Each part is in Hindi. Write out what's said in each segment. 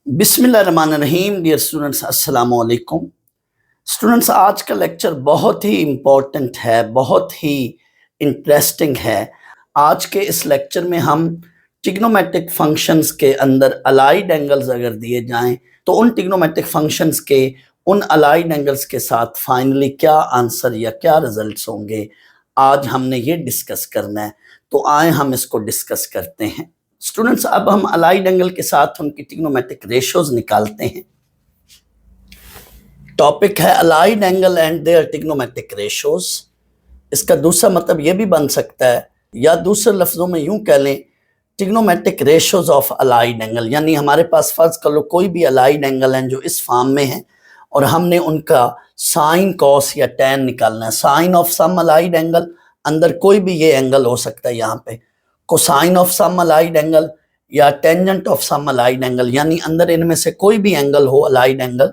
बिस्मिल्लाहिर्रहमानिर्रहीम। डियर स्टूडेंट्स, अस्सलाम वालेकुम। स्टूडेंट्स, आज का लेक्चर बहुत ही इम्पोर्टेंट है, बहुत ही इंटरेस्टिंग है। आज के इस लेक्चर में हम ट्रिग्नोमेट्रिक फंक्शंस के अंदर अलाइड एंगल्स अगर दिए जाएं तो उन ट्रिग्नोमेट्रिक फंक्शंस के उन अलाइड एंगल्स के साथ फाइनली क्या आंसर या क्या रिजल्ट्स होंगे, आज हमने ये डिस्कस करना है। तो आए हम इसको डिस्कस करते हैं। स्टूडेंट्स, अब हम अलाइड एंगल के साथ उनकी ट्रिग्नोमेट्रिक रेशियोज निकालते हैं। टॉपिक है allied angle and their trigonometric ratios. इसका दूसरा मतलब यह भी बन सकता है, या दूसरे लफ्जों में यूं कह लें, trigonometric ratios of allied angle. यानी हमारे पास फर्ज कर लो कोई भी अलाइड एंगल हैं जो इस फॉर्म में है और हमने उनका साइन, कॉस या टैन निकालना है। Sine of some allied angle, अंदर कोई भी ये एंगल हो सकता है, यहाँ पे cosine of some allied angle या tangent of some allied angle, यानी अंदर इनमें से कोई भी एंगल हो अलाइड एंगल,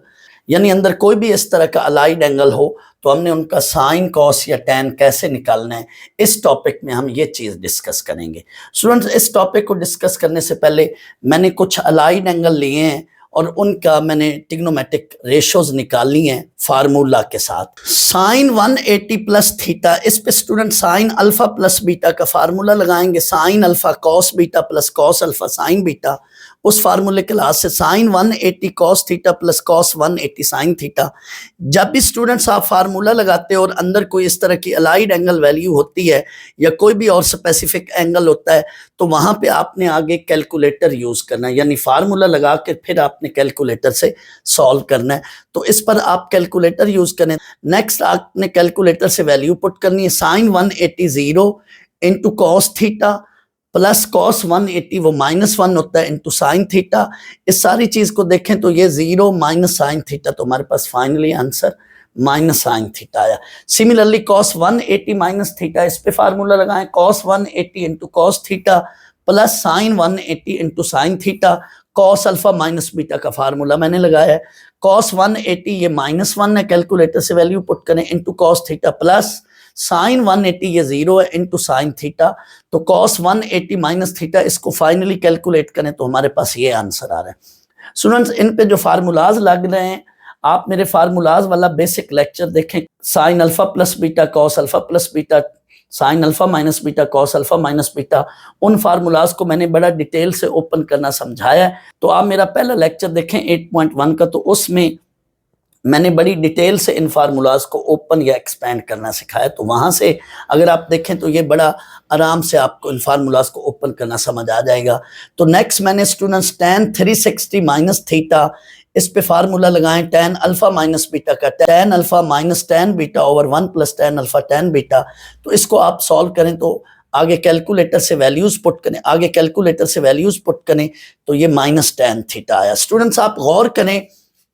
यानी अंदर कोई भी इस तरह का अलाइड एंगल हो तो हमने उनका साइन, कॉस या टैन कैसे निकालना है, इस टॉपिक में हम ये चीज़ डिस्कस करेंगे। स्टूडेंट्स, इस टॉपिक को डिस्कस करने से पहले मैंने कुछ अलाइड एंगल लिए हैं और उनका मैंने ट्रिग्नोमेट्रिक रेशियोज निकालनी है फार्मूला के साथ। साइन 180 प्लस थीटा, इस पे student sine alpha plus beta का फार्मूला लगाएंगे। Sine alpha cos beta plus cos alpha sine beta, उस फार्मूले के लास्ट से sine 180 cos theta plus cos 180 sine theta. जब भी स्टूडेंट्स आप फार्मूला लगाते हो और अंदर कोई इस तरह की अलाइड एंगल वैल्यू होती है या कोई भी और स्पेसिफिक एंगल होता है तो वहां पे आपने आगे कैलकुलेटर यूज करना है, यानी फार्मूला लगा के फिर आपने कैलकुलेटर से सॉल्व करना है। तो इस पर आप कैलकुलेटर यूज करें। नेक्स्ट आपने कैलकुलेटर से वैल्यू पुट करनी है। Sine 180 0 into cos theta plus cos 180 वो -1 होता है इंटू साइन थीटा। इस सारी चीज को देखें तो ये 0 माइनस साइन थीटा, तो हमारे पास finally answer minus sine theta आया। सिमिलरली कॉस 180 माइनस थीटा, इस पे फार्मूला लगाएं। Cos 180 into cos theta plus sine 180 into sine theta. Cos alpha minus beta का फार्मूला मैंने लगाया है। कॉस 180 ये -1 है, कैलकुलेटर से वैल्यू पुट करें, into cos theta plus sine 180 ये 0 है इंटू साइन थीटा। तो कॉस 180 माइनस थीटा, इसको फाइनली कैलकुलेट करें तो हमारे पास ये आंसर आ रहा है। स्टूडेंट्स, इन पे जो फार्मूलाज लग रहे हैं, आप मेरे फार्मूलाज वाला बेसिक लेक्चर देखें। Sign alpha plus beta cos alpha plus beta, sine alpha minus beta cos alpha minus beta, उन फार्मूलाज को मैंने बड़ा डिटेल से ओपन करना समझाया है। तो आप मेरा पहला लेक्चर देखें 8.1 का, तो उसमें मैंने बड़ी डिटेल से इन फार्मूलाज को ओपन या एक्सपेंड करना सिखाया। तो वहाँ से अगर आप देखें तो ये बड़ा आराम से आपको इन फार्मूलाज को ओपन करना समझ आ जाएगा। तो नेक्स्ट मैंने स्टूडेंट्स tan 360 माइनस थीटा, इस पे फार्मूला लगाएं। tan अल्फा माइनस बीटा का tan alpha minus tan beta over 1 plus tan alpha tan beta. तो इसको आप सॉल्व करें तो आगे कैलकुलेटर से वैल्यूज पुट करें, तो ये माइनस tan थीटा आया। स्टूडेंट्स, आप गौर करें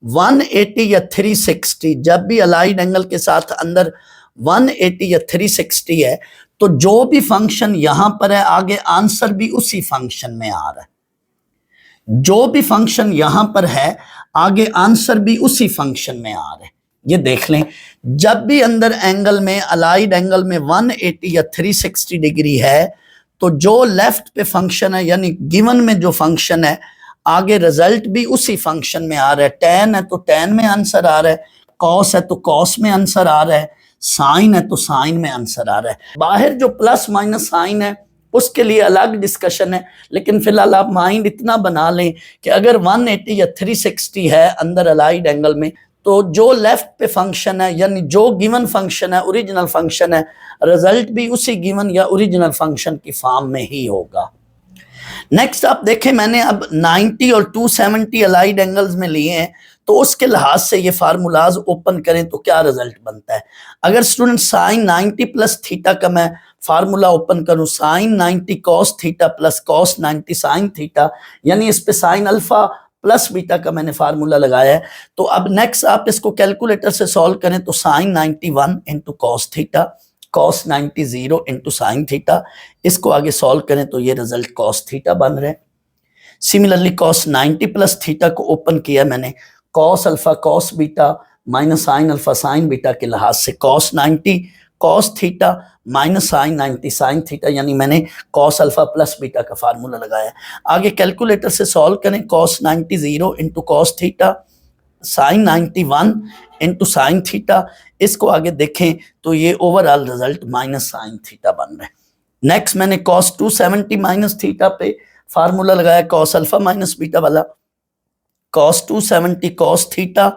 180 या 360, जब भी अलाइड एंगल के साथ अंदर 180 या 360 है तो जो भी फंक्शन यहां पर है आगे आंसर भी उसी फंक्शन में आ रहा है। जो भी फंक्शन यहां पर है आगे आंसर भी उसी फंक्शन में आ रहा है। ये देख लें, जब भी अंदर एंगल में अलाइड एंगल में 180 या 360 डिग्री है तो जो लेफ्ट पे फंक्शन है, यानी गिवन में जो फंक्शन है, आगे रिजल्ट भी उसी फंक्शन में आ रहा है। टैन है तो टैन में आंसर आ रहा है, कॉस है तो कॉस में आंसर आ रहा है, साइन है तो साइन में आंसर आ रहा है। बाहर जो प्लस माइनस साइन है उसके लिए अलग डिस्कशन है, लेकिन फिलहाल आप माइंड इतना बना लें कि अगर 180 या 360 है अंदर अलाइड एंगल में तो जो लेफ्ट पे फंक्शन है, यानी जो गिवन फंक्शन है, ओरिजिनल फंक्शन है, रिजल्ट भी उसी गिवन या ओरिजिनल फंक्शन की फॉर्म में ही होगा। नेक्स्ट आप देखें, मैंने अब 90 और 270 अलाइड एंगल्स में लिए हैं, तो उसके लिहाज से ये फार्मूलाज ओपन करें तो क्या रिजल्ट बनता है। अगर स्टूडेंट साइन 90 प्लस थीटा का मैं फार्मूला ओपन करूं, sine 90 cos theta plus cos 90 sine theta, यानी इस पे साइन अल्फा प्लस बीटा का मैंने फार्मूला लगाया है। तो अब नेक्स्ट आप इसको कैलकुलेटर से सॉल्व करें तो sine 91 into cos theta, cos 90 0 into sine theta, इसको आगे सॉल्व करें तो ये रिजल्ट कॉस थीटा बन रहे हैं। सिमिलरली कॉस 90 प्लस थीटा को ओपन किया मैंने, cos alpha cos beta minus sine alpha sine beta के लिहाज से cos 90 cos theta minus sine 90 sine theta, यानी मैंने कॉस अल्फा प्लस बीटा का फार्मूला लगाया। आगे कैलकुलेटर से सॉल्व करें, cos 90 0 into cos theta, sine 91 into sine theta. इसको आगे देखें तो ये overall result minus sine theta बन रहा है। नेक्स्ट मैंने कॉस 270 माइनस थीटा पे फार्मूला लगाया, कॉस अल्फा माइनस बीटा वाला, cos 270 cos theta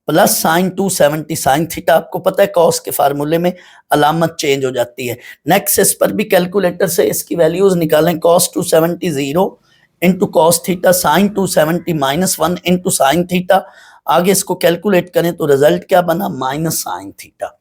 plus sign 270 sine theta. आपको पता है कॉस के फार्मूले में अलामत चेंज हो जाती है। नेक्स्ट इस पर भी कैलकुलेटर से इसकी वैल्यूज निकालें, cos 270 0 into cos theta, sine 270 minus 1 into sine theta. आगे इसको कैलकुलेट करें तो रिजल्ट क्या बना, minus sine theta.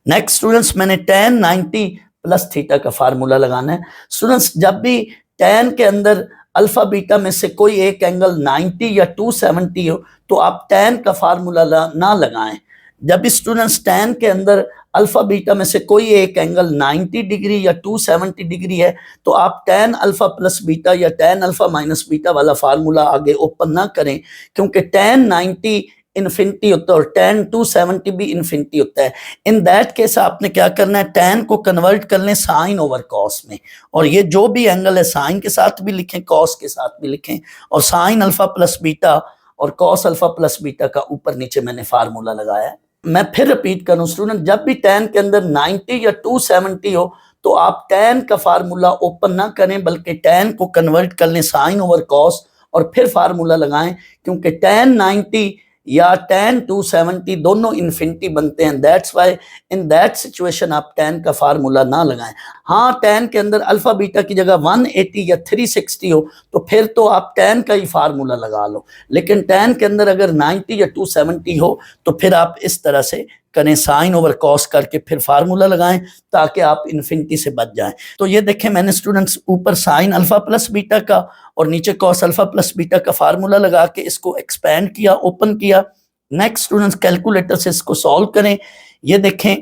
Next students मैंने tan 90 प्लस थीटा का फार्मूला लगाना है। स्टूडेंट्स जब भी tan के अंदर अल्फा बीटा में से कोई एक एंगल 90 या 270 हो तो आप tan का फार्मूला ना लगाएं। जब भी स्टूडेंट्स tan के अंदर अल्फा बीटा में से कोई एक एंगल 90 डिग्री या 270 डिग्री है तो आप tan अल्फा प्लस बीटा या tan अल्फा माइनस बीटा वाला फार्मूला आगे ओपन ना करें, क्योंकि tan 90 इन्फिनिटी होता है और tan 270 भी इन्फिनिटी होता है। इन दैट केस आपने क्या करना है, tan को कन्वर्ट कर लें साइन ओवर कॉस में, और ये जो भी एंगल है साइन के साथ भी लिखें कॉस के साथ भी लिखें, और साइन अल्फा प्लस बीटा और कॉस अल्फा प्लस बीटा का ऊपर नीचे मैंने फार्मूला लगाया है। मैं फिर रिपीट करूं स्टूडेंट, जब भी tan के अंदर 90 या 270 हो तो आप tan का फार्मूला ओपन ना करें, बल्कि tan को कन्वर्ट कर लें साइन ओवर कॉस और फिर फार्मूला लगाएं, क्योंकि tan 90 या tan 270 दोनों इन्फिनिटी बनते हैं। That's why in that situation आप tan का फार्मूला ना लगाएं। हाँ, tan के अंदर अल्फा बीटा की जगह 180 या 360 हो तो फिर तो आप tan का ही फार्मूला लगा लो, लेकिन tan के अंदर अगर 90 या 270 हो तो फिर आप इस तरह से करें, साइन ओवर कॉस करके फिर फार्मूला लगाएं ताकि आप इन्फिनिटी से बच जाएं। तो ये देखें मैंने स्टूडेंट्स ऊपर साइन अल्फा प्लस बीटा का और नीचे कॉस अल्फा प्लस बीटा का फार्मूला लगा के इसको एक्सपेंड किया, ओपन किया। नेक्स्ट स्टूडेंट्स कैलकुलेटर से इसको सॉल्व करें। ये देखें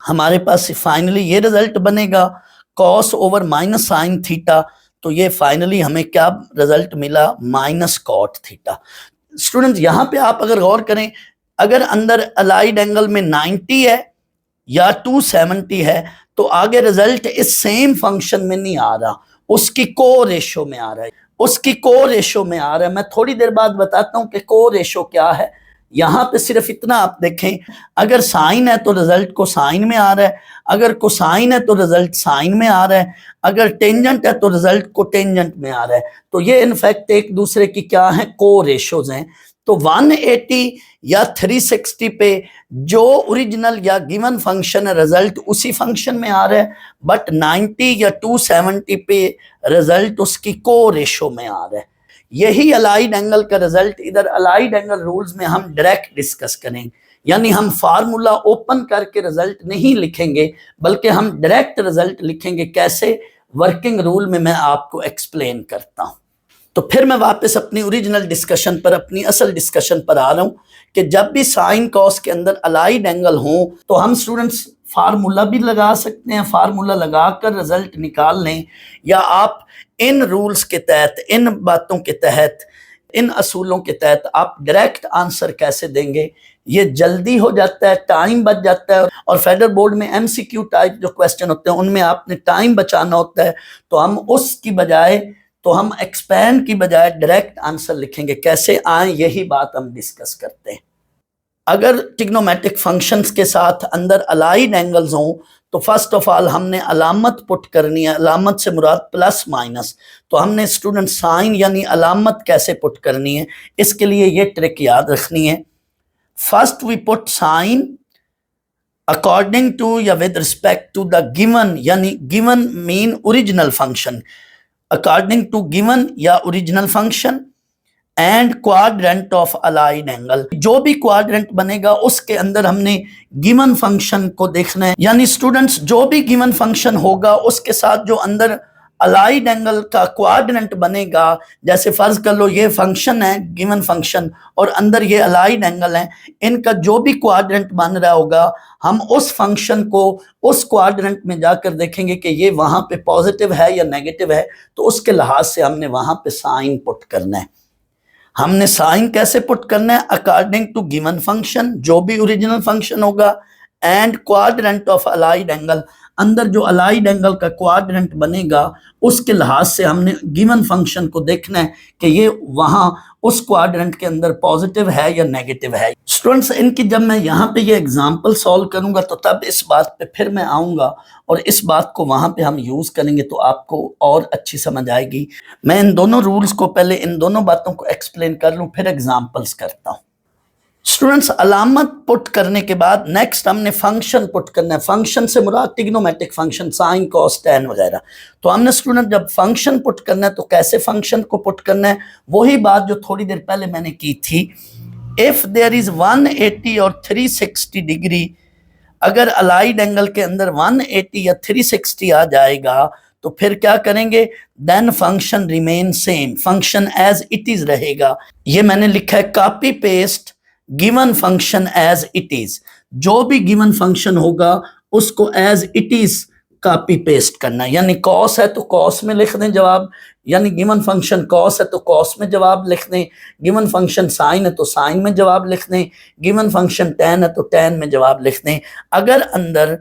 हमारे पास फाइनली ये रिजल्ट बनेगा, cos over minus sine theta. तो ये फाइनली हमें क्या रिजल्ट मिला, माइनस कॉट थीटा। स्टूडेंट्स यहाँ पे आप अगर गौर करें, अगर अंदर अलाइड एंगल में 90 है या 270 है तो आगे रिजल्ट इस सेम फंक्शन में नहीं आ रहा, उसकी को रेशो में आ रहा है, उसकी को रेशो में आ रहा है। मैं थोड़ी देर बाद बताता हूं कि को रेशो क्या है। यहां पे सिर्फ इतना आप देखें, अगर साइन है तो रिजल्ट को साइन में आ रहा है, अगर कोसाइन है तो रिजल्ट साइन में आ रहा है, अगर टेंजेंट है तो रिजल्ट को टेंजेंट में आ रहा है। तो ये इनफैक्ट एक दूसरे की क्या है, को रेशोज हैं। तो 180 या 360 पे जो ओरिजिनल या गिवन फंक्शन है रिजल्ट उसी फंक्शन में आ रहा है, बट 90 या 270 पे रिजल्ट उसकी को रेशो में आ रहा है। यही अलाइड एंगल का रिजल्ट इधर अलाइड एंगल रूल्स में हम डायरेक्ट डिस्कस करेंगे, यानी हम फार्मूला ओपन करके रिजल्ट नहीं लिखेंगे बल्कि हम डायरेक्ट रिजल्ट लिखेंगे। कैसे, वर्किंग रूल में मैं आपको एक्सप्लेन करता हूं। तो फिर मैं वापस अपनी ओरिजिनल डिस्कशन पर, अपनी असल डिस्कशन पर आ रहा हूं कि जब भी साइन कॉस के अंदर अलाइड एंगल हो तो हम स्टूडेंट्स फार्मूला भी लगा सकते हैं, फार्मूला लगाकर रिजल्ट निकाल लें, या आप इन रूल्स के तहत, इन बातों के तहत, इन असूलों के तहत आप डायरेक्ट आंसर कैसे देंगे, ये जल्दी हो जाता है, टाइम बच जाता है। और फेडरल बोर्ड में एमसीक्यू टाइप जो क्वेश्चन होते हैं उनमें आपने टाइम बचाना होता है, तो हम उसकी बजाय, तो हम एक्सपैंड की बजाय डायरेक्ट आंसर लिखेंगे। कैसे आए, यही बात हम डिस्कस करते हैं। अगर ट्रिग्नोमेट्रिक फंक्शंस के साथ अंदर अलाइड एंगल्स हों तो फर्स्ट ऑफ ऑल हमने अलामत पुट करनी है। अलामत से मुराद प्लस माइनस, तो हमने स्टूडेंट साइन यानी अलामत कैसे पुट करनी है, इसके लिए ये ट्रिक याद रखनी है। First we put sign according to या with respect to the given, यानी given mean original function, according to given या original function and quadrant of allied angle. जो भी क्वाड्रेंट बनेगा उसके अंदर हमने गिवन फंक्शन को देखना है, यानी स्टूडेंट्स जो भी गिवन फंक्शन होगा उसके साथ जो अंदर अलाइड एंगल का क्वाड्रेंट बनेगा, जैसे फर्ज कर लो ये फंक्शन है गिवन फंक्शन और अंदर ये अलाइड एंगल है, इनका जो भी क्वाड्रेंट बन रहा होगा हम उस फंक्शन को उस क्वाड्रेंट में जाकर देखेंगे कि ये वहां पे पॉजिटिव है या नेगेटिव है, तो उसके लिहाज से हमने वहां पे साइन पुट करना है। हमने साइन कैसे पुट करना है, अकॉर्डिंग टू गिवन फंक्शन, जो भी ओरिजिनल फंक्शन होगा, and quadrant of allied angle, अंदर जो अलाइड एंगल का क्वाड्रेंट बनेगा उसके लिहाज से हमने गिवन फंक्शन को देखना है कि ये वहां उस क्वाड्रेंट के अंदर पॉजिटिव है या नेगेटिव है। स्टूडेंट्स, इनकी जब मैं यहाँ पे ये एग्जांपल सॉल्व करूंगा तो तब इस बात पे फिर मैं आऊँगा और इस बात को वहाँ पे हम यूज़ करेंगे तो आपको और अच्छी समझ आएगी। मैं इन दोनों रूल्स को पहले इन दोनों बातों को एक्सप्लेन कर लूँ, फिर एग्जाम्पल्स करता हूँ। स्टूडेंट्स, अलामत पुट करने के बाद नेक्स्ट हमने फंक्शन पुट करना है। फंक्शन से मुराद trigonometric function, sine cos tan वगैरह। तो हमने स्टूडेंट जब फंक्शन पुट करना है तो कैसे फंक्शन को पुट करना है, वही बात जो थोड़ी देर पहले मैंने की थी। इफ देयर इज 180 और 360 डिग्री, अगर अलाइड एंगल के अंदर 180 या 360 आ जाएगा तो फिर क्या करेंगे, then function remain same, function as it is रहेगा। ये मैंने लिखा है copy paste given function as it is. जो भी गिवन फंक्शन होगा उसको as it is copy paste करना, यानी कॉस है तो कॉस में लिख दें जवाब, यानी गिवन फंक्शन कॉस है तो कॉस में जवाब लिख दें, गिवन फंक्शन साइन है तो साइन में जवाब लिख दें, गिवन फंक्शन टैन है तो टैन में जवाब लिख दें। अगर अंदर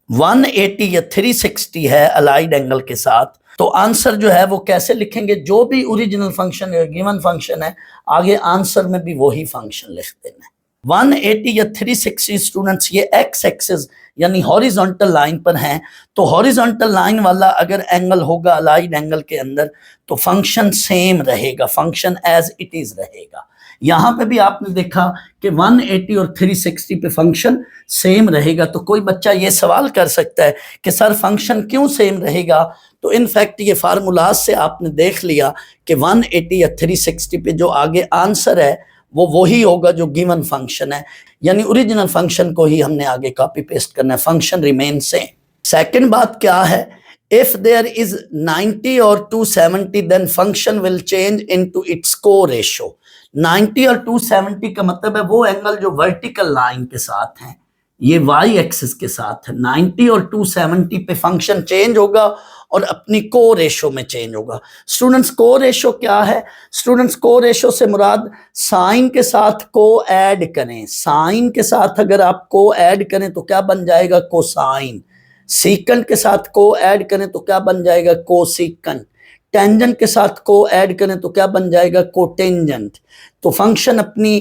180 या 360 है अलाइड एंगल के साथ तो आंसर जो है वो कैसे लिखेंगे, जो भी ओरिजिनल फंक्शन है गिवन फंक्शन है आगे आंसर में भी वही फंक्शन लिख देना है। 180 या 360 स्टूडेंट्स ये एक्स एक्सिस यानी हॉरिजॉन्टल लाइन पर हैं, तो हॉरिजॉन्टल लाइन वाला अगर एंगल होगा अलाइड एंगल के अंदर तो फंक्शन सेम रहेगा, फंक्शन एज इट इज रहेगा। यहाँ पे भी आपने देखा कि 180 और 360 पे फंक्शन सेम रहेगा। तो कोई बच्चा ये सवाल कर सकता है कि सर फंक्शन क्यों सेम रहेगा, तो इनफैक्ट ये फार्मूलाज से आपने देख लिया कि 180 या 360 पे जो आगे आंसर है वो वही होगा जो गिवन फंक्शन है, यानी ओरिजिनल फंक्शन को ही हमने आगे कॉपी पेस्ट करना है, फंक्शन रिमेन सेम। सेकंड बात क्या है, इफ देयर इज 90 और 270 then function will change into its co ratio. 90 और 270 का मतलब है वो एंगल जो वर्टिकल लाइन के साथ हैं, ये वाई एक्सिस के साथ है। 90 और 270 पे फंक्शन चेंज होगा और अपनी को रेशो में चेंज होगा। स्टूडेंट्स, को रेशो क्या है? स्टूडेंट्स, को रेशो से मुराद साइन के साथ को ऐड करें, साइन के साथ अगर आप को ऐड करें तो क्या बन जाएगा, कोसाइन। सीकंट के साथ को ऐड करें तो क्या बन जाएगा, कोसीकंट। टेंजेंट के साथ को ऐड करें तो क्या बन जाएगा, कोटेंजेंट। तो फंक्शन अपनी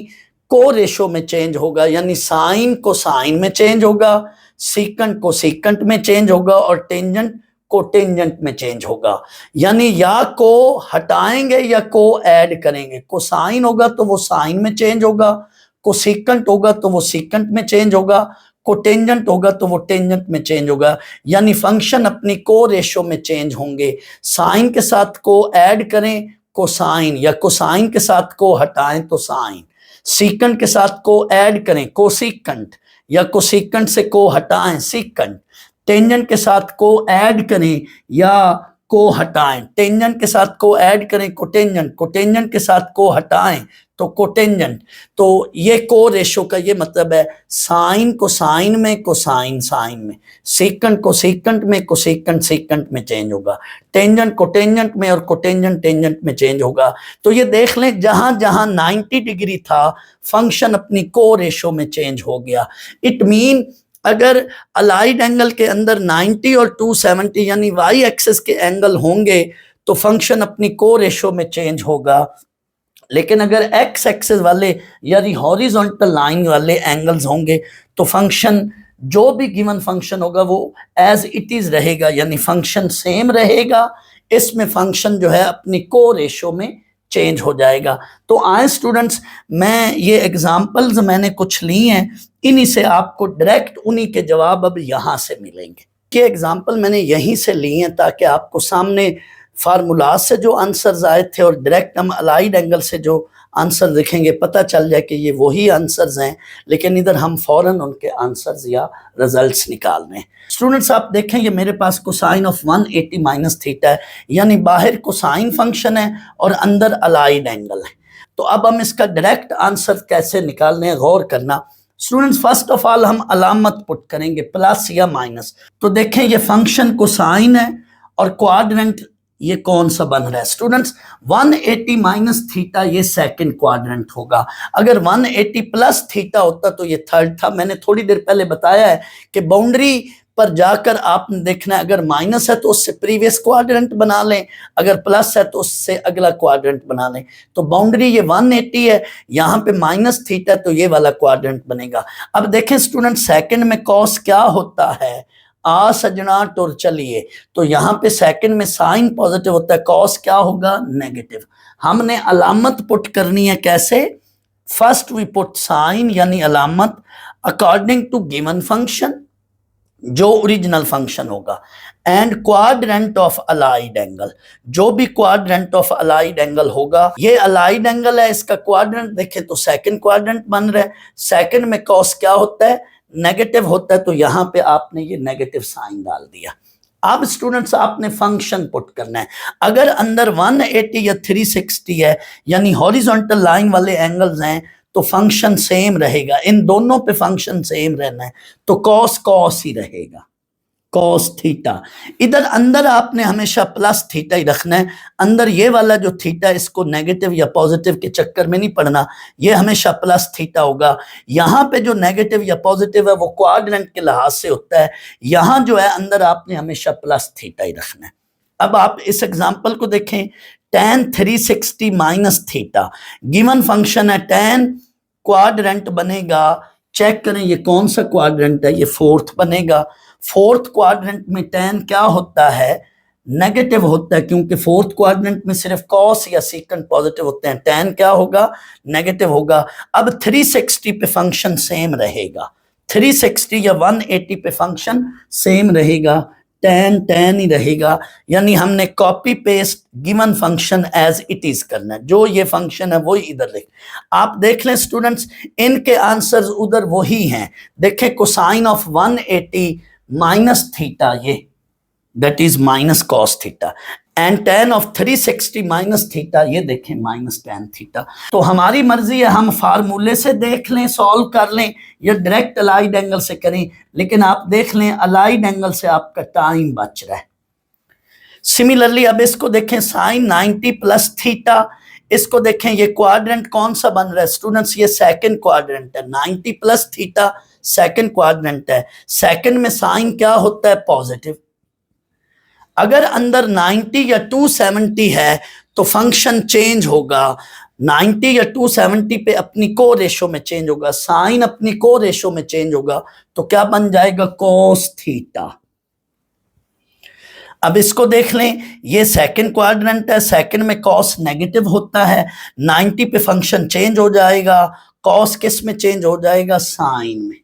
को रेशो में चेंज होगा, यानी साइन को साइन में चेंज होगा, सीकंट को सीकंट में चेंज होगा और टेंजेंट को टेंजेंट में चेंज होगा। यानी या को हटाएंगे या को ऐड करेंगे। कोसाइन होगा तो वो साइन में चेंज होगा, कोसीकंट होगा तो वो सीकंट में चेंज होगा, कोटेंजेंट होगा तो वो टेंजेंट में चेंज होगा। यानी फंक्शन अपनी को रेशो में चेंज होंगे। साइन के साथ को ऐड करें कोसाइन, या कोसाइन के साथ को हटाएं तो साइन। सीकंट के साथ को ऐड करें कोसीकंट, या कोसीकंट से को हटाएं सीकंट। टेंजेंट के साथ को ऐड करें या को हटाएं, टेंजेंट के साथ को ऐड करें कोटेंजेंट, कोटेंजेंट के साथ को हटाएं तो कोटेंजेंट। तो ये को रेशो का ये मतलब है साइन को साइन में, कोसाइन साइन में, सीकंट को सीकंट में, कोसीकंट सीकंट में चेंज होगा, टेंजेंट कोटेंजेंट में और कोटेंजेंट टेंजेंट में चेंज होगा। तो ये देख लें जहां जहां 90 डिग्री था फंक्शन अपनी को रेशो में चेंज हो गया। इट मीन अगर अलाइड एंगल के अंदर 90 और 270 यानी वाई एक्सिस के एंगल होंगे तो फंक्शन अपनी को रेशो में चेंज होगा, लेकिन अगर एक्स एक्सिस वाले यानी हॉरिजॉन्टल लाइन वाले एंगल्स होंगे तो फंक्शन जो भी गिवन फंक्शन होगा वो एज इट इज रहेगा, यानी फंक्शन सेम रहेगा। इसमें फंक्शन जो है अपनी को रेशो में चेंज हो जाएगा। तो आए स्टूडेंट्स, मैं ये एग्जाम्पल्स मैंने कुछ ली हैं, इन्हीं से आपको डायरेक्ट उन्हीं के जवाब अब यहाँ से मिलेंगे। ये एग्जाम्पल मैंने यहीं से लिए हैं ताकि आपको सामने फार्मूला से जो आंसर्स आए थे और डायरेक्ट हम अलाइड एंगल से जो आंसर देखेंगे पता चल जाए कि ये वही आंसर्स हैं, लेकिन इधर हम फौरन उनके आंसर्स या रिजल्ट्स निकाल रहे हैं। स्टूडेंट्स, आप देखेंगे मेरे पास कोसाइन ऑफ 180 माइनस थीटा है, यानी बाहर कोसाइन फंक्शन है और अंदर अलाइड एंगल है। तो अब हम इसका डायरेक्ट आंसर कैसे निकालने हैं, गौर करना। स्टूडेंट्स, फर्स्ट ऑफ ऑल हम अलामत पुट करेंगे प्लस या माइनस। तो देखें ये फंक्शन कोसाइन है और क्वाड्रेंट ये कौन सा बन रहा है स्टूडेंट्स? 180 माइनस थीटा ये सेकंड क्वाड्रेंट होगा। अगर 180 प्लस थीटा होता तो ये थर्ड था। मैंने थोड़ी देर पहले बताया है कि बाउंड्री पर जाकर आपने देखना है, अगर माइनस है तो उससे प्रीवियस क्वाड्रेंट बना लें, अगर प्लस है तो उससे अगला क्वाड्रेंट बना लें। तो बाउंड्री ये 180 है, यहाँ पे माइनस थीटा तो ये वाला क्वाड्रेंट बनेगा। अब देखें स्टूडेंट, सेकंड में कॉस क्या होता है? आ सजना टुर चलिए, तो यहाँ पे सेकंड में साइन पॉजिटिव होता है, कॉस क्या होगा? नेगेटिव। हमने अलामत पुट करनी है कैसे? फर्स्ट वी पुट साइन यानी अलामत अकॉर्डिंग टू गिवन फंक्शन, जो ओरिजिनल फंक्शन होगा, and quadrant of allied angle, जो भी क्वाड्रेंट ऑफ अलाइड एंगल होगा। ये अलाइड एंगल है, इसका क्वाड्रेंट देखें तो सेकंड क्वाड्रेंट बन रहा है। सेकंड में कॉस क्या होता है? नेगेटिव होता है, तो यहां पे आपने ये नेगेटिव साइन डाल दिया। अब स्टूडेंट्स आपने फंक्शन पुट करना है। अगर अंदर 180 या 360 है यानी हॉरिजॉन्टल लाइन वाले एंगल्स हैं तो फंक्शन सेम रहेगा, इन दोनों पे फंक्शन सेम रहना है, तो कॉस कॉस ही रहेगा, कॉस थीटा। इधर अंदर आपने हमेशा प्लस थीटा ही रखना है। अंदर ये वाला जो थीटा, इसको नेगेटिव या पॉजिटिव के चक्कर में नहीं पड़ना, ये हमेशा प्लस थीटा होगा। यहाँ पे जो नेगेटिव या पॉजिटिव है वो क्वाड्रेंट के लिहाज से होता है, यहाँ जो है अंदर आपने हमेशा प्लस थीटा ही रखना है। अब आप इस एग्जाम्पल को देखें, tan 360 minus theta, given function है tan, क्वाड्रेंट बनेगा, चेक करें ये कौन सा क्वाड्रेंट है, ये फोर्थ बनेगा। फोर्थ क्वाड्रेंट में tan क्या होता है? नेगेटिव होता है, क्योंकि फोर्थ क्वाड्रेंट में सिर्फ कॉस या सीकेंट पॉजिटिव होते हैं, tan क्या होगा? नेगेटिव होगा। अब 360 पे फंक्शन सेम रहेगा, 360 या 180 पे फंक्शन सेम रहेगा, tan ही रहेगा। यानी हमने copy paste given function as it is करना है, जो ये फंक्शन है वही इधर लिख। आप देख लें स्टूडेंट्स, इनके आंसर्स उधर वही हैं। देखें कोसाइन ऑफ 180 माइनस थीटा, ये that is minus cos theta, and tan of 360 minus theta, ये देखें माइनस tan थीटा। तो हमारी मर्जी है, हम फार्मूले से देख लें, सॉल्व कर लें, या डायरेक्ट अलाइड एंगल से करें, लेकिन आप देख लें अलाइड एंगल से आपका टाइम बच रहा है। सिमिलरली अब इसको देखें, साइन 90 प्लस थीटा, इसको देखें ये क्वाड्रेंट कौन सा बन रहा है स्टूडेंट्स? ये सेकंड क्वाड्रेंट है, 90 प्लस थीटा सेकंड क्वाड्रेंट है। सेकंड में साइन क्या होता है? पॉजिटिव। अगर अंदर 90 या 270 है तो फंक्शन चेंज होगा, 90 या 270 पे अपनी को रेशो में चेंज होगा, साइन अपनी को रेशो में चेंज होगा, तो क्या बन जाएगा? Cos theta. अब इसको देख लें, ये सेकंड क्वाड्रेंट है, सेकंड में कॉस नेगेटिव होता है, 90 पे फंक्शन चेंज हो जाएगा, कॉस किस में चेंज हो जाएगा? साइन में।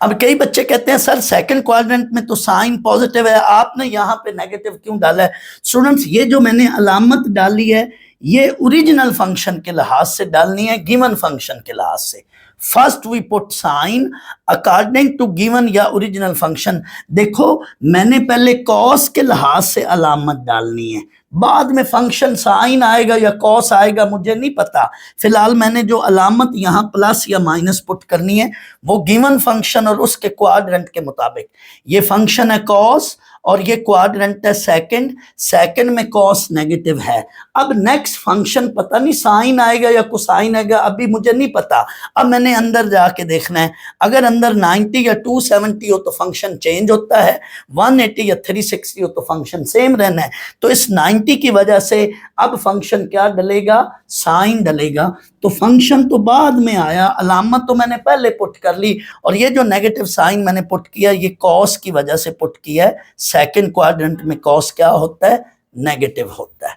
अब कई बच्चे कहते हैं सर सेकंड क्वाड्रेंट में तो साइन पॉजिटिव है, आपने यहाँ पे नेगेटिव क्यों डाला है? स्टूडेंट्स, ये जो मैंने अलामत डाली है ये ओरिजिनल फंक्शन के लिहाज से डालनी है, गिवन फंक्शन के लिहाज से। First we put sign according to given या ओरिजिनल फंक्शन। देखो मैंने पहले कॉस के लिहाज से अलामत डालनी है, बाद में फंक्शन साइन आएगा या कॉस आएगा मुझे नहीं पता। फिलहाल मैंने जो अलामत यहाँ प्लस या माइनस पुट करनी है वो गिवन फंक्शन और उसके क्वाड्रेंट के मुताबिक। ये फंक्शन है कॉस और ये क्वाड्रेंट है सेकंड, सेकंड में कॉस नेगेटिव है। अब नेक्स्ट फंक्शन पता नहीं साइन आएगा या कोसाइन आएगा, अभी मुझे नहीं पता। अब मैंने अंदर जाके देखना है, अगर अंदर 90 या 270 हो तो फंक्शन चेंज होता है, 180 या 360 हो तो फंक्शन सेम रहना है। तो इस 90 की वजह से अब फंक्शन क्या डलेगा? साइन डलेगा। तो फंक्शन तो बाद में आया, अलामत तो मैंने पहले पुट कर ली, और ये जो नेगेटिव साइन मैंने पुट किया ये कॉस की वजह से पुट किया है। सेकंड क्वाड्रेंट में कॉस क्या होता है? नेगेटिव होता है।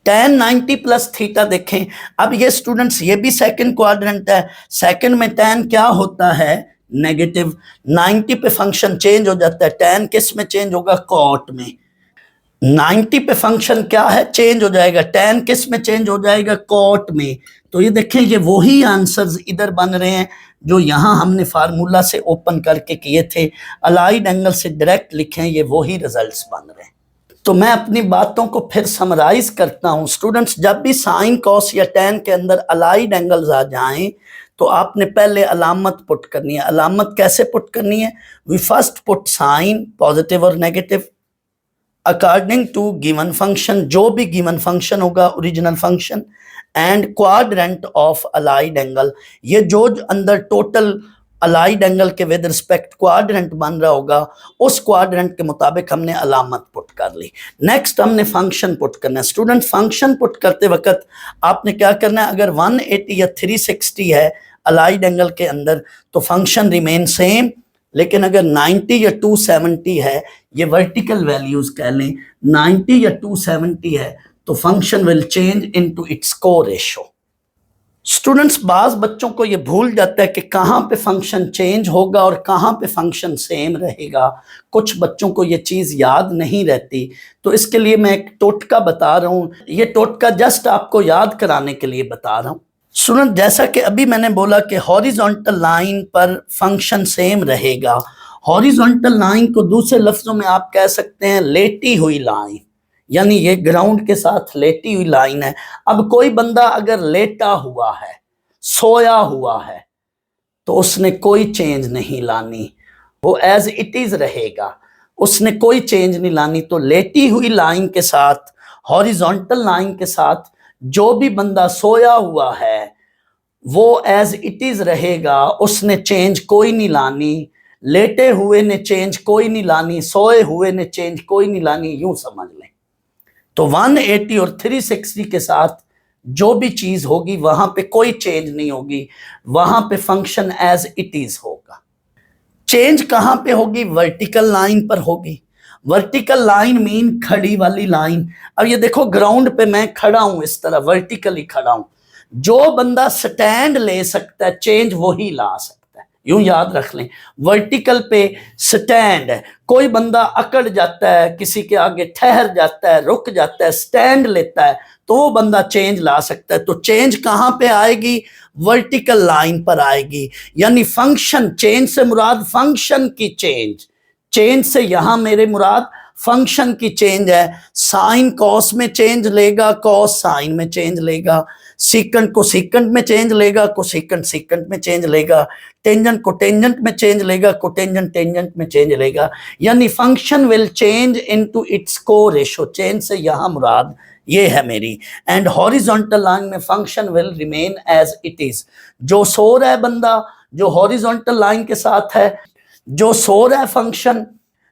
tan 90 प्लस थीटा देखें, अब ये स्टूडेंट्स ये भी सेकंड क्वाड्रेंट है, सेकंड में tan क्या होता है? नेगेटिव। 90 पे फंक्शन चेंज हो जाता है, tan किस में चेंज होगा? कॉट में। 90 पे फंक्शन क्या है? चेंज हो जाएगा, tan किस में चेंज हो जाएगा? कॉट में। तो ये देखें ये वही आंसर्स इधर बन रहे हैं जो यहाँ हमने फार्मूला से ओपन करके किए थे, अलाइड एंगल से डायरेक्ट लिखे, ये वही रिजल्ट्स बन रहे हैं। तो मैं अपनी बातों को फिर समराइज करता हूँ स्टूडेंट्स, जब भी साइन कॉस या tan के अंदर अलाइड एंगल्स आ जाएं तो आपने पहले अलामत पुट करनी है। अलामत कैसे पुट करनी है? We first put sign positive और negative, according to given function, जो भी गिवन फंक्शन होगा original function, and quadrant of allied angle, ये जो अंदर टोटल अलाइड एंगल के विद रिस्पेक्ट क्वाड्रेंट बन रहा होगा, उस क्वाड्रेंट के मुताबिक हमने अलामत पुट कर ली। नेक्स्ट हमने फंक्शन पुट करना है। स्टूडेंट फंक्शन पुट करते वक्त आपने क्या करना है, अगर 180 या 360 है अलाइड एंगल के अंदर तो फंक्शन रिमेन सेम, लेकिन अगर 90 या 270 है, ये वर्टिकल वैल्यूज कह लें, 90 या 270 है तो function will change into it's को रेशो। स्टूडेंट्स बाज बच्चों को ये भूल जाता है कि कहाँ पे फंक्शन चेंज होगा और कहाँ पे फंक्शन सेम रहेगा। कुछ बच्चों को ये चीज़ याद नहीं रहती, तो इसके लिए मैं एक टोटका बता रहा हूँ। ये टोटका जस्ट आपको याद कराने के लिए बता रहा हूँ। स्टूडेंट जैसा कि अभी मैंने बोला कि हॉरिजॉन्टल लाइन पर फंक्शन सेम रहेगा। हॉरिजॉन्टल लाइन को दूसरे लफ्जों में आप कह सकते हैं लेटी हुई लाइन, यानी ये ग्राउंड के साथ लेटी हुई लाइन है। अब कोई बंदा अगर लेटा हुआ है, सोया हुआ है, तो उसने कोई चेंज नहीं लानी, वो एज इट इज रहेगा, उसने कोई चेंज नहीं लानी। तो लेटी हुई लाइन के साथ, हॉरिजॉन्टल लाइन के साथ जो भी बंदा सोया हुआ है वो एज इट इज रहेगा, उसने चेंज कोई नहीं लानी। लेटे हुए ने चेंज कोई नहीं लानी, सोए हुए ने चेंज कोई नहीं लानी, यूं समझ लें। तो 180 और 360 के साथ जो भी चीज होगी वहां पे कोई चेंज नहीं होगी, वहां पे फंक्शन एज इट इज होगा। चेंज कहां पे होगी? वर्टिकल लाइन पर होगी। वर्टिकल लाइन मीन खड़ी वाली लाइन। अब ये देखो ग्राउंड पे मैं खड़ा हूं, इस तरह वर्टिकली खड़ा हूं। जो बंदा स्टैंड ले सकता है चेंज वही ला सकता है, यूं याद रख लें। वर्टिकल पे स्टैंड है, कोई बंदा अकड़ जाता है, किसी के आगे ठहर जाता है, रुक जाता है, स्टैंड लेता है, तो वो बंदा चेंज ला सकता है। तो चेंज कहां पे आएगी? वर्टिकल लाइन पर आएगी। यानी फंक्शन, चेंज से मुराद फंक्शन की चेंज, चेंज से यहां मेरे मुराद फंक्शन की चेंज है। साइन कॉस में चेंज लेगा, कॉस साइन में चेंज लेगा, सीकेंट को सीकेंट में चेंज लेगा, कोसेकेंट सीकेंट में चेंज लेगा, टेंजेंट को टेंजेंट में चेंज लेगा, कोटेंजेंट टेंजेंट में चेंज लेगा। यानी function will change into it's को रेशो। चेंज से यहां मुराद ये है मेरी। एंड हॉरिजॉन्टल लाइन में function will remain as it is. जो सो रहा है बंदा, जो हॉरिजॉन्टल लाइन के साथ है, जो सो रहा है फंक्शन,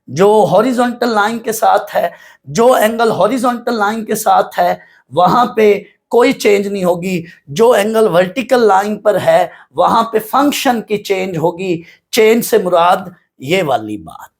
जो हॉरिजॉन्टल लाइन के साथ है, जो एंगल हॉरिजॉन्टल लाइन के साथ है वहां पे कोई चेंज नहीं होगी। जो एंगल वर्टिकल लाइन पर है वहां पे फंक्शन की चेंज होगी। चेंज से मुराद ये वाली बात।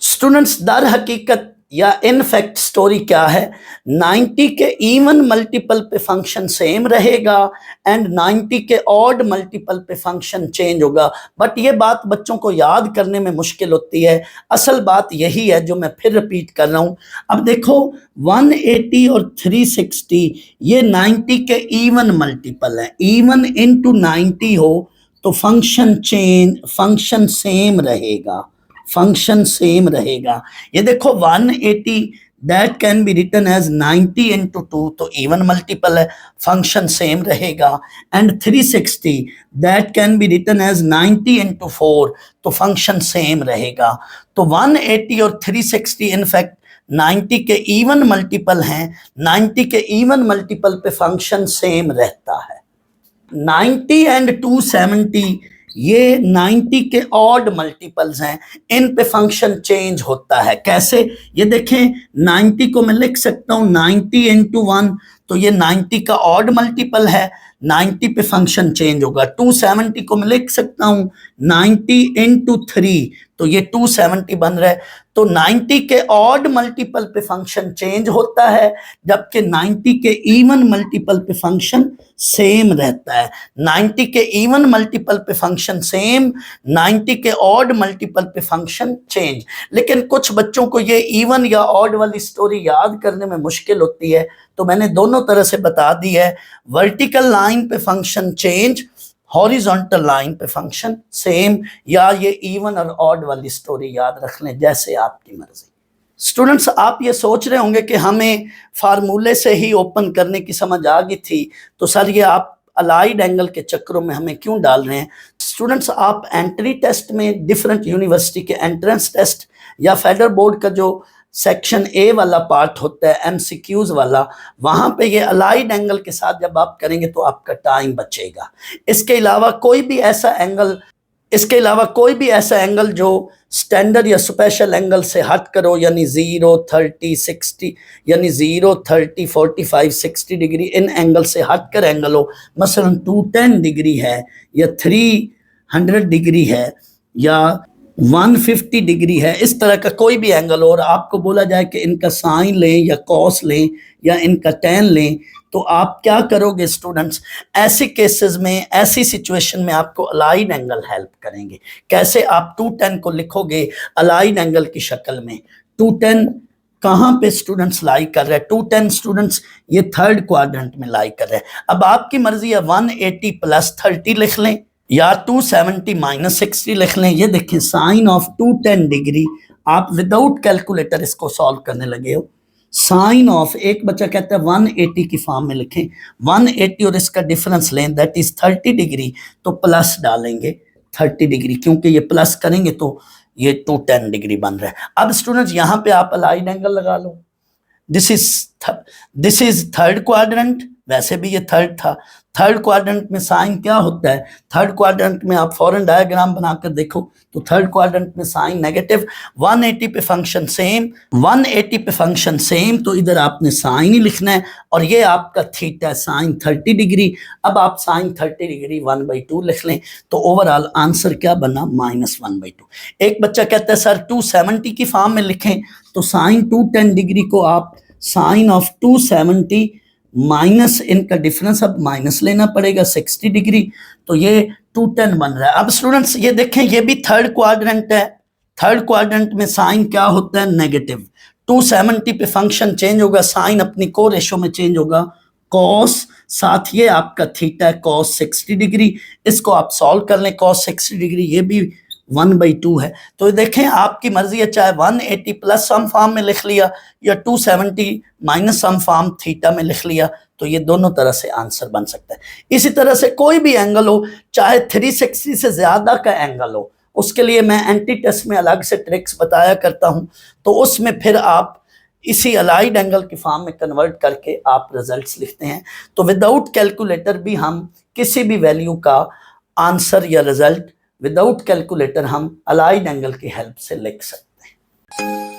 स्टूडेंट्स दर हकीकत या इन फैक्ट स्टोरी क्या है? 90 के इवन मल्टीपल पे फंक्शन सेम रहेगा एंड 90 के ऑड मल्टीपल पे फंक्शन चेंज होगा। बट ये बात बच्चों को याद करने में मुश्किल होती है। असल बात यही है जो मैं फिर रिपीट कर रहा हूं। अब देखो 180 और 360 ये 90 के इवन मल्टीपल है। इवन इनटू 90 हो तो फंक्शन चेंज, फंक्शन सेम रहेगा, फंक्शन सेम रहेगा। ये देखो 180 that can be written as 90 into 2, तो इवन मल्टीपल है, फंक्शन सेम रहेगा। And 360 that can be written as 90 into 4, तो फंक्शन सेम रहेगा। तो 180 और 360 इनफैक्ट 90 के इवन मल्टीपल हैं। 90 के इवन मल्टीपल पे फंक्शन सेम रहता है। 90 एंड 270 ये 90 के ऑड मल्टीपल्स हैं, इन पे फंक्शन चेंज होता है। कैसे? ये देखें 90 को मैं लिख सकता हूं 90 इंटू 1, तो ये 90 का ऑड मल्टीपल है, 90 पे फंक्शन चेंज होगा। 270 को मैं लिख सकता हूं 90 इंटू 3, तो ये 270 बन रहा है। तो 90 के ऑड मल्टीपल पे फंक्शन चेंज होता है, जबकि 90 के इवन मल्टीपल पे फंक्शन सेम रहता है। 90 के इवन मल्टीपल पे फंक्शन सेम, 90 के ऑड मल्टीपल पे फंक्शन चेंज। लेकिन कुछ बच्चों को ये इवन या ऑड वाली स्टोरी याद करने में मुश्किल होती है, तो मैंने दोनों तरह से बता दी है। वर्टिकल लाइन पे फंक्शन चेंज, हॉरिजॉन्टल लाइन पे फंक्शन सेम, या ये इवन और ऑड वाली स्टोरी याद रख लें, जैसे आपकी मर्जी। स्टूडेंट्स आप ये सोच रहे होंगे कि हमें फार्मूले से ही ओपन करने की समझ आ गई थी, तो सर ये आप अलाइड एंगल के चक्करों में हमें क्यों डाल रहे हैं? स्टूडेंट्स आप एंट्री टेस्ट में डिफरेंट यूनिवर्सिटी के एंट्रेंस टेस्ट या फेडरल बोर्ड का जो सेक्शन ए वाला पार्ट होता है एमसीक्यूज वाला, वहां पे ये अलाइड एंगल के साथ जब आप करेंगे तो आपका टाइम बचेगा। इसके अलावा कोई भी ऐसा एंगल जो स्टैंडर्ड या स्पेशल एंगल से हट करो, यानी 0, 30, 60, यानी 0, 30, 45, 60 डिग्री, इन एंगल से हट कर एंगल हो, मसलन 210 डिग्री है या 300 डिग्री है या 150 डिग्री है, इस तरह का कोई भी एंगल हो और आपको बोला जाए कि इनका साइन लें या कॉस लें या इनका टैन लें, तो आप क्या करोगे स्टूडेंट्स? ऐसे केसेस में, ऐसी सिचुएशन में आपको अलाइड एंगल हेल्प करेंगे। कैसे? आप 210 को लिखोगे अलाइड एंगल की शक्ल में। 210 कहाँ पे स्टूडेंट्स लाई कर रहे हैं? 210 स्टूडेंट्स ये थर्ड क्वाड्रेंट में लाई कर रहे हैं। अब आपकी मर्जी है 180 प्लस 30 लिख लें या 270 माइनस 60 लिख लें। ये देखें साइन ऑफ 210 डिग्री, आप विदाउट कैलकुलेटर इसको सॉल्व करने लगे हो। साइन ऑफ, एक बच्चा कहता है 180 की फॉर्म में लिखें, 180 और इसका डिफरेंस लें, दैट इज 30 डिग्री, तो प्लस डालेंगे 30 डिग्री, क्योंकि ये प्लस करेंगे तो ये 210 डिग्री बन रहा है। अब स्टूडेंट्स यहाँ पे आप अलाइड एंगल लगा लो। दिस इज थर्ड क्वाड्रेंट, वैसे भी ये थर्ड था। थर्ड क्वाड्रेंट में साइन क्या होता है? थर्ड क्वाड्रेंट में आप फॉरन डायग्राम बनाकर देखो तो थर्ड क्वाड्रेंट में साइन नेगेटिव, 180 पे फंक्शन सेम, 180 पे फंक्शन सेम, तो इधर आपने साइन ही लिखना है और ये आपका थीटा साइन 30 डिग्री। अब आप साइन 30 डिग्री 1/2 लिख लें, तो ओवरऑल आंसर क्या बना? -1/2। एक बच्चा कहता है सर 270 की फॉर्म में लिखें, तो साइन 210 डिग्री को आप साइन ऑफ 270 माइनस इनका डिफरेंस, अब माइनस लेना पड़ेगा 60 डिग्री, तो ये 210 बन रहा है। अब स्टूडेंट्स ये देखें, ये भी थर्ड क्वाड्रेंट है। थर्ड क्वाड्रेंट में साइन क्या होता है? नेगेटिव। 270 पे फंक्शन चेंज होगा, साइन अपनी को रेशो में चेंज होगा, कॉस, साथ ये आपका थीटा है कॉस 60 डिग्री। इसको आप सॉल्व कर लें, कॉस 60 डिग्री, ये भी 1/2 है। तो देखें आपकी मर्जी है, चाहे 180 प्लस सम फॉर्म में लिख लिया या 270 माइनस सम फॉर्म थीटा में लिख लिया, तो ये दोनों तरह से आंसर बन सकता है। इसी तरह से कोई भी एंगल हो, चाहे 360 से ज्यादा का एंगल हो, उसके लिए मैं एंटी टेस्ट में अलग से ट्रिक्स बताया करता हूं, तो उसमें फिर आप इसी अलाइड एंगल की फॉर्म में कन्वर्ट करके आप रिजल्ट्स लिखते हैं। तो विदाउट कैलकुलेटर भी हम किसी भी वैल्यू का आंसर या रिजल्ट विदाउट कैलकुलेटर हम अलाइड एंगल की हेल्प से लिख सकते हैं।